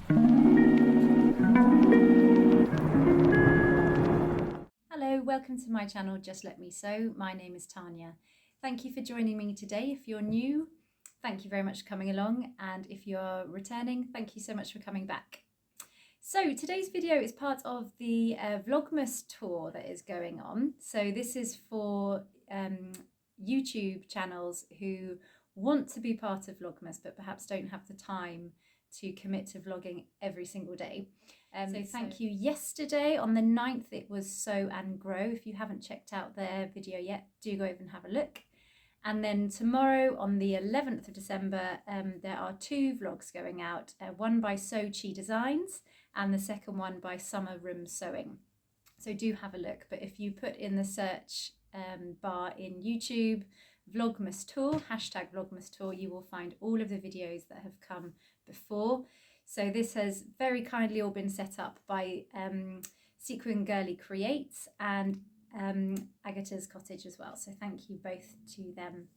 Hello, welcome to my channel, Just Let Me Sew. My name is Tanya. Thank you for joining me today. If you're new, thank you very much for coming along. And if you're returning, thank you so much for coming back. So today's video is part of the Vlogmas tour that is going on. So this is for YouTube channels who want to be part of Vlogmas but perhaps don't have the time to commit to vlogging every single day. So thank you. Yesterday on the 9th it was Sew and Grow. If you haven't checked out their video yet, do go over and have a look. And then tomorrow on the 11th of December there are two vlogs going out, one by Sew Chi Designs and the second one by Summer Room Sewing. So do have a look, but if you put in the search bar in YouTube Vlogmas Tour, hashtag Vlogmas Tour, you will find all of the videos that have come before. So this has very kindly all been set up by Sequin Girly Creates and Agatha's Cottage as well. So thank you both to them.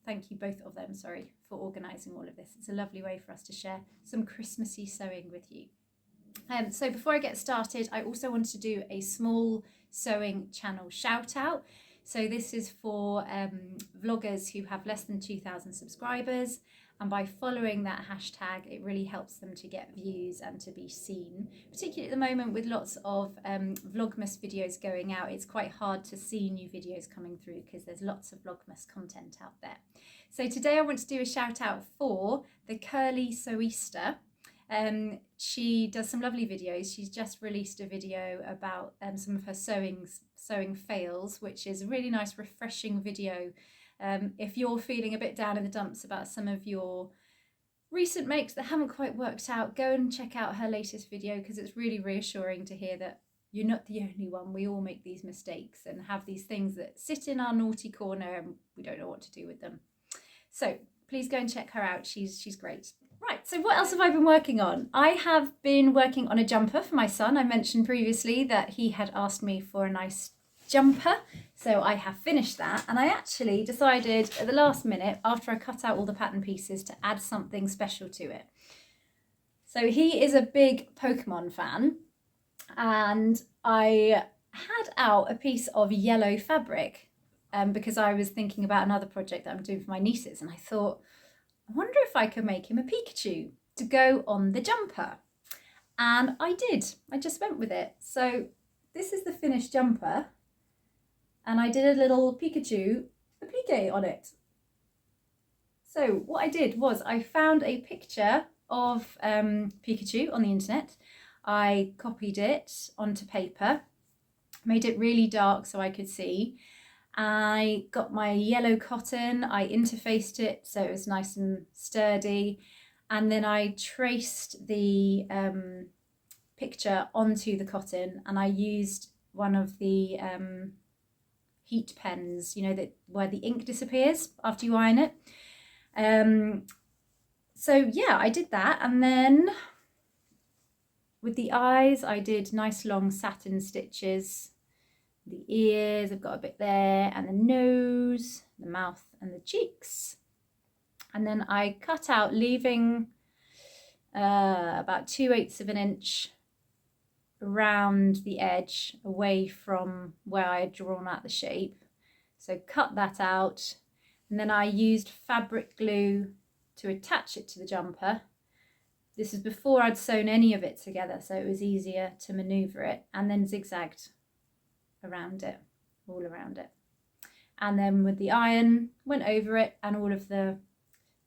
Thank you both of them, sorry, for organising all of this. It's a lovely way for us to share some Christmassy sewing with you. So before I get started, I also wanted to do a small sewing channel shout out. So this is for vloggers who have less than 2,000 subscribers, and by following that hashtag it really helps them to get views and to be seen. Particularly at the moment with lots of Vlogmas videos going out, it's quite hard to see new videos coming through because there's lots of Vlogmas content out there. So today I want to do a shout out for the Curly Sewista. She does some lovely videos. She's just released a video about some of her sewing fails, which is a really nice refreshing video. If you're feeling a bit down in the dumps about some of your recent makes that haven't quite worked out, go and check out her latest video because it's really reassuring to hear that you're not the only one. We all make these mistakes and have these things that sit in our naughty corner and we don't know what to do with them. So please go and check her out. She's great. Right, so what else have I been working on? I have been working on a jumper for my son. I mentioned previously that he had asked me for a nice jumper, so I have finished that, and I actually decided at the last minute, after I cut out all the pattern pieces, to add something special to it. So he is a big Pokemon fan, and I had out a piece of yellow fabric because I was thinking about another project that I'm doing for my nieces, and I thought, I wonder if I could make him a Pikachu to go on the jumper. And I did. I just went with it. So this is the finished jumper. And I did a little Pikachu applique on it. So what I did was I found a picture of Pikachu on the internet. I copied it onto paper, made it really dark so I could see. I got my yellow cotton, I interfaced it so it was nice and sturdy, and then I traced the picture onto the cotton, and I used one of the heat pens, you know, that where the ink disappears after you iron it. So yeah, I did that, and then with the eyes I did nice long satin stitches. The ears, I've got a bit there, and the nose, the mouth and the cheeks. And then I cut out, leaving about 2/8 of an inch around the edge, away from where I had drawn out the shape. So cut that out, and then I used fabric glue to attach it to the jumper. This is before I'd sewn any of it together, so it was easier to maneuver it, and then zigzagged around it, all around it, and then with the iron went over it, and all of the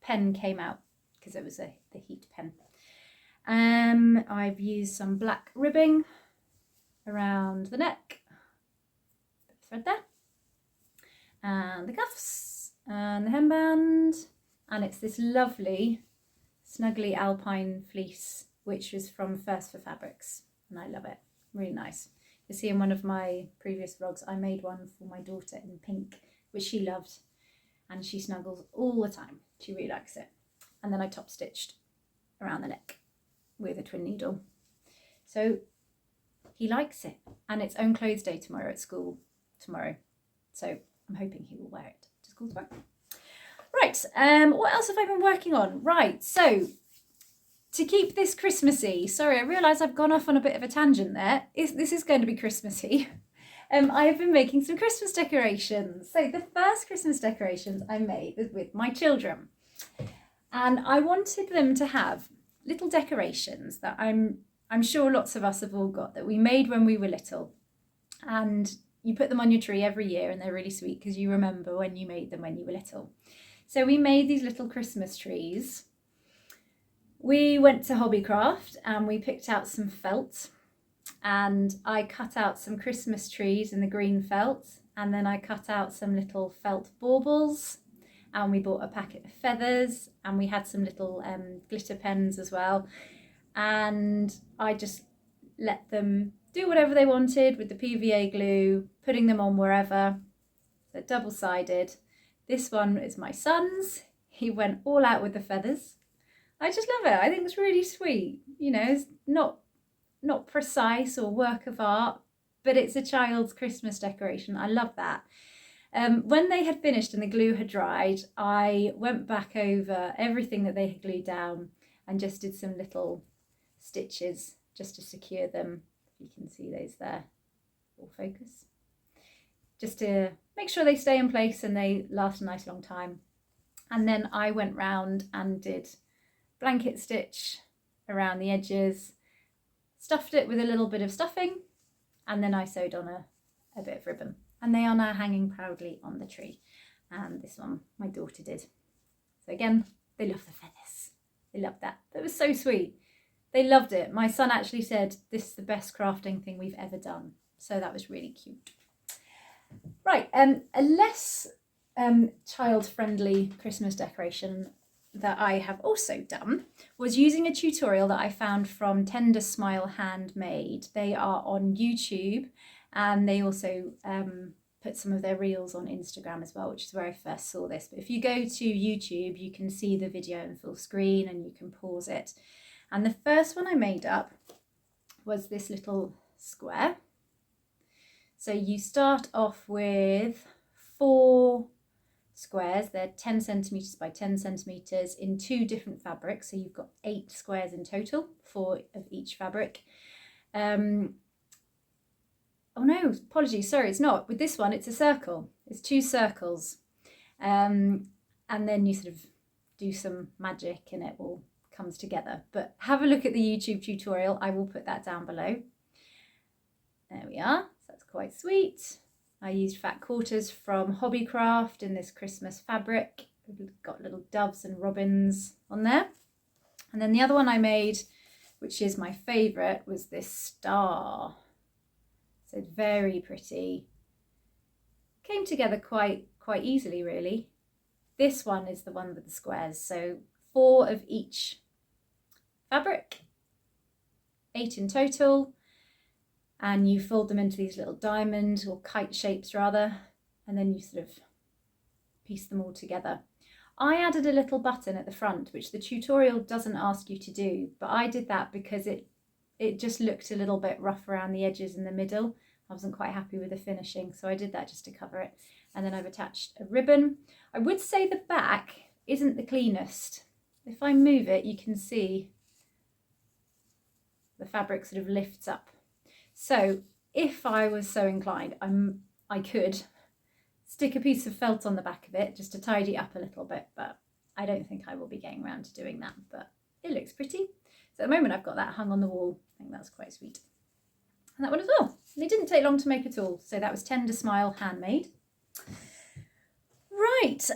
pen came out because it was the heat pen. I've used some black ribbing around the neck, bit of thread there, and the cuffs and the hemband, and it's this lovely snuggly alpine fleece which is from First for Fabrics, and I love it, really nice. You see in one of my previous vlogs I made one for my daughter in pink, which she loved, and she snuggles all the time. She really likes it. And then I top stitched around the neck with a twin needle. So he likes it, and it's Own Clothes Day tomorrow at school tomorrow. So I'm hoping he will wear it to school tomorrow. Right, what else have I been working on? Right, so to keep this Christmassy, sorry, I realise I've gone off on a bit of a tangent there. This is going to be Christmassy. I have been making some Christmas decorations. So the first Christmas decorations I made was with my children. And I wanted them to have little decorations that I'm sure lots of us have all got, that we made when we were little. And you put them on your tree every year and they're really sweet because you remember when you made them when you were little. So we made these little Christmas trees. We went to Hobbycraft and we picked out some felt, and I cut out some Christmas trees in the green felt, and then I cut out some little felt baubles, and we bought a packet of feathers, and we had some little glitter pens as well, and I just let them do whatever they wanted with the PVA glue, putting them on wherever. They're double-sided. This one is my son's. He went all out with the feathers. I just love it. I think it's really sweet. You know, it's not precise or work of art, but it's a child's Christmas decoration. I love that. When they had finished and the glue had dried, I went back over everything that they had glued down and just did some little stitches just to secure them. You can see those there. Full focus. Just to make sure they stay in place and they last a nice long time. And then I went round and did blanket stitch around the edges, stuffed it with a little bit of stuffing, and then I sewed on a bit of ribbon. And they are now hanging proudly on the tree. And this one my daughter did. So again, they love the feathers. They love that. That was so sweet. They loved it. My son actually said, this is the best crafting thing we've ever done. So that was really cute. Right, a less child-friendly Christmas decoration that I have also done was using a tutorial that I found from Tender Smile Handmade. They are on YouTube, and they also put some of their reels on Instagram as well, which is where I first saw this. But if you go to YouTube, you can see the video in full screen and you can pause it. And the first one I made up was this little square. So you start off with 4 squares. They're 10 centimetres by 10 centimetres in 2 different fabrics. So you've got 8 squares in total, 4 of each fabric. Oh no, apologies, sorry, it's not. With this one, it's a circle. It's 2 circles. And then you sort of do some magic and it all comes together. But have a look at the YouTube tutorial. I will put that down below. There we are. So that's quite sweet. I used fat quarters from Hobbycraft in this Christmas fabric. We've got little doves and robins on there. And then the other one I made, which is my favourite, was this star. So very pretty. Came together quite easily, really. This one is the one with the squares. So 4 of each fabric, 8 in total. And you fold them into these little diamond or kite shapes rather, and then you sort of piece them all together. I added a little button at the front, which the tutorial doesn't ask you to do, but I did that because it just looked a little bit rough around the edges in the middle. I wasn't quite happy with the finishing, so I did that just to cover it. And then I've attached a ribbon. I would say the back isn't the cleanest. If I move it, you can see the fabric sort of lifts up. So if I was so inclined, I could stick a piece of felt on the back of it just to tidy up a little bit, but I don't think I will be getting around to doing that, but it looks pretty. So at the moment I've got that hung on the wall. I think that's quite sweet. And that one as well. And it didn't take long to make at all. So that was Tender Smile Handmade. Right.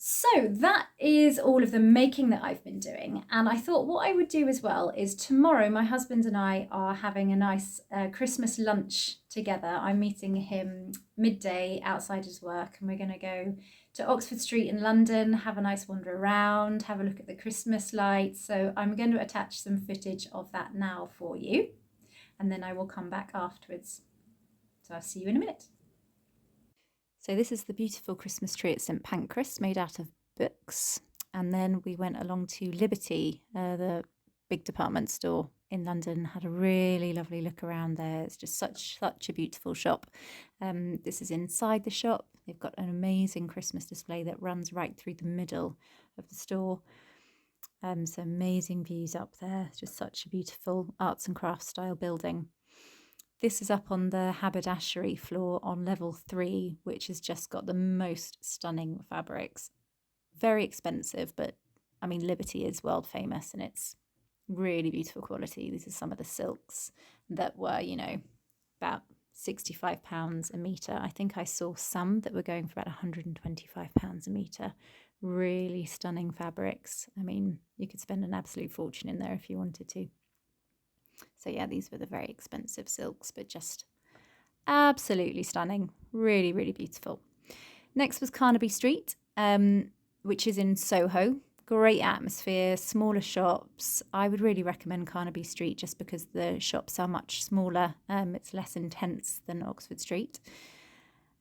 So that is all of the making that I've been doing. And I thought what I would do as well is tomorrow my husband and I are having a nice Christmas lunch together. I'm meeting him midday outside his work, and we're going to go to Oxford Street in London, have a nice wander around, have a look at the Christmas lights. So I'm going to attach some footage of that now for you, and then I will come back afterwards. So I'll see you in a minute. So this is the beautiful Christmas tree at St Pancras, made out of books. And then we went along to Liberty, the big department store in London, had a really lovely look around there. It's just such a beautiful shop. This is inside the shop. They've got an amazing Christmas display that runs right through the middle of the store. Some amazing views up there. It's just such a beautiful arts and crafts style building. This is up on the haberdashery floor on level 3, which has just got the most stunning fabrics. Very expensive, but I mean, Liberty is world famous and it's really beautiful quality. These are some of the silks that were, you know, about £65 a metre. I think I saw some that were going for about £125 a metre. Really stunning fabrics. I mean, you could spend an absolute fortune in there if you wanted to. So yeah, these were the very expensive silks, but just absolutely stunning. Really, really beautiful. Next was Carnaby Street, which is in Soho. Great atmosphere, smaller shops. I would really recommend Carnaby Street just because the shops are much smaller. It's less intense than Oxford Street.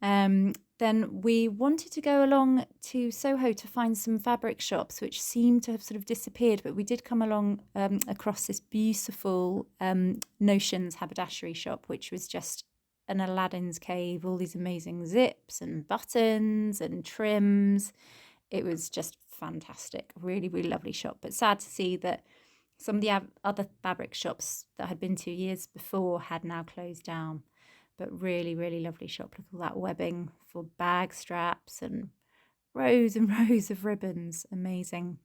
Then we wanted to go along to Soho to find some fabric shops, which seemed to have sort of disappeared, but we did come along across this beautiful Notions haberdashery shop, which was just an Aladdin's cave, all these amazing zips and buttons and trims. It was just fantastic. Really, really lovely shop, but sad to see that some of the other fabric shops that I had been to years before had now closed down. But really, really lovely shop. Look at all that webbing for bag straps and rows of ribbons. Amazing.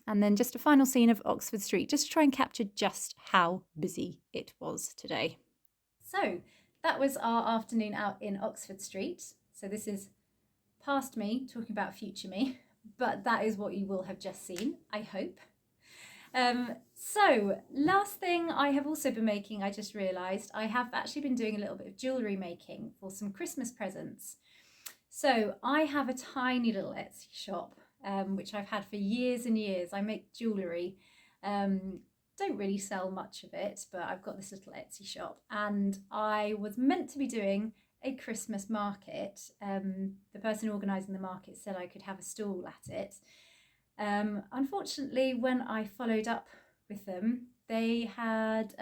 And then just a final scene of Oxford Street, just to try and capture just how busy it was today. So that was our afternoon out in Oxford Street. So this is past me talking about future me, but that is what you will have just seen, I hope. So last thing I have also been making, I just realised I have actually been doing a little bit of jewellery making for some Christmas presents. So I have a tiny little Etsy shop, which I've had for years and years. I make jewellery, don't really sell much of it, but I've got this little Etsy shop and I was meant to be doing a Christmas market. The person organising the market said I could have a stall at it. Unfortunately, when I followed up with them, they had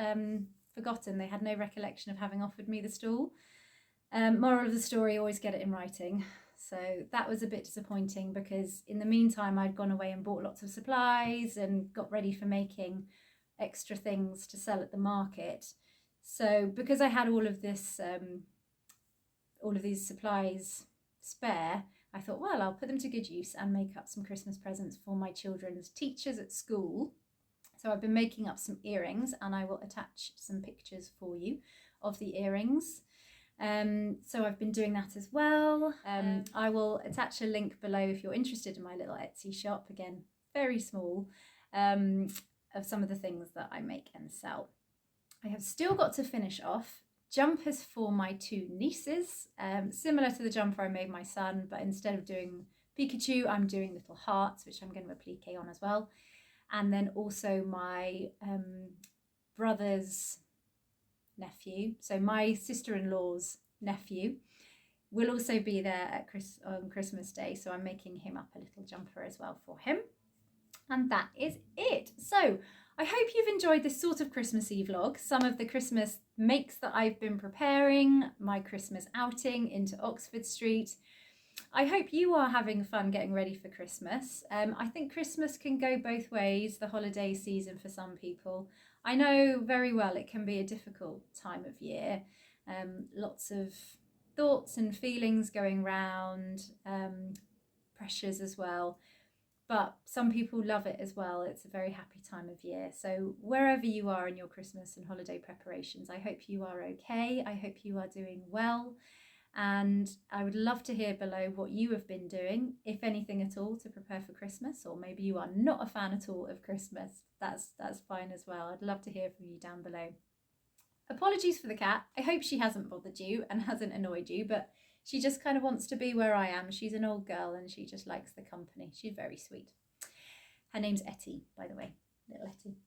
forgotten. They had no recollection of having offered me the stall. Moral of the story, always get it in writing. So that was a bit disappointing because in the meantime, I'd gone away and bought lots of supplies and got ready for making extra things to sell at the market. So because I had all of these supplies spare, I thought, well, I'll put them to good use and make up some Christmas presents for my children's teachers at school. So I've been making up some earrings and I will attach some pictures for you of the earrings. So I've been doing that as well. I will attach a link below if you're interested in my little Etsy shop, again, very small, of some of the things that I make and sell. I have still got to finish off jumpers for my 2 nieces, similar to the jumper I made my son, but instead of doing Pikachu, I'm doing little hearts, which I'm going to applique on as well. And then also my brother's nephew, so my sister-in-law's nephew, will also be there at on Christmas Day, so I'm making him up a little jumper as well for him. And that is it. So I hope you've enjoyed this sort of Christmassy vlog, some of the Christmas makes that I've been preparing, my Christmas outing into Oxford Street. I hope you are having fun getting ready for Christmas. I think Christmas can go both ways, the holiday season for some people. I know very well it can be a difficult time of year. Lots of thoughts and feelings going round, pressures as well. But some people love it as well. It's a very happy time of year. So wherever you are in your Christmas and holiday preparations, I hope you are okay. I hope you are doing well. And I would love to hear below what you have been doing, if anything at all, to prepare for Christmas. Or maybe you are not a fan at all of Christmas. That's fine as well. I'd love to hear from you down below. Apologies for the cat. I hope she hasn't bothered you and hasn't annoyed you, but she just kind of wants to be where I am. She's an old girl and she just likes the company. She's very sweet. Her name's Etty, by the way, little Etty.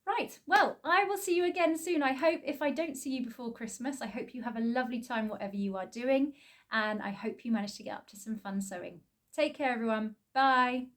Right, well, I will see you again soon. I hope if I don't see you before Christmas, I hope you have a lovely time whatever you are doing. And I hope you manage to get up to some fun sewing. Take care, everyone. Bye.